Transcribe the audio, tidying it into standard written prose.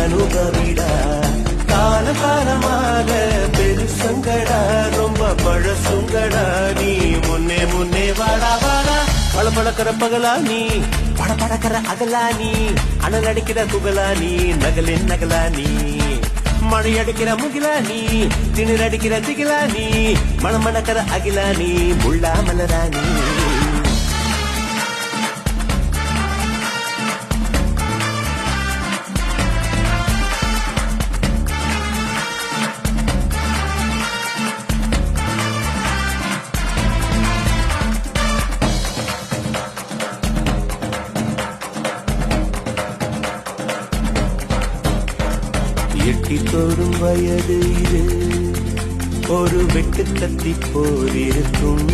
அனுபவிடா காலம் காலமாக பெருசங்கடா ரொம்ப பழசுங்கடா நீ முன்னே முன்னே வாடா வாடா பழப்பழக்கிற பகலா நீ படபடக்கிற அகலா நீ அனல் அடிக்கிற துகளா நீ நகலின் நகலா நீ மழை அடிக்கிற முகிலா நீ திணிர் அடிக்கிற திகிலா நீ மணமணக்கிற அகிலா நீ முள்ளா மலரா நீ எட்டி தோறும் வயது இது ஒரு வெட்டு கத்தி போல் இருக்கும்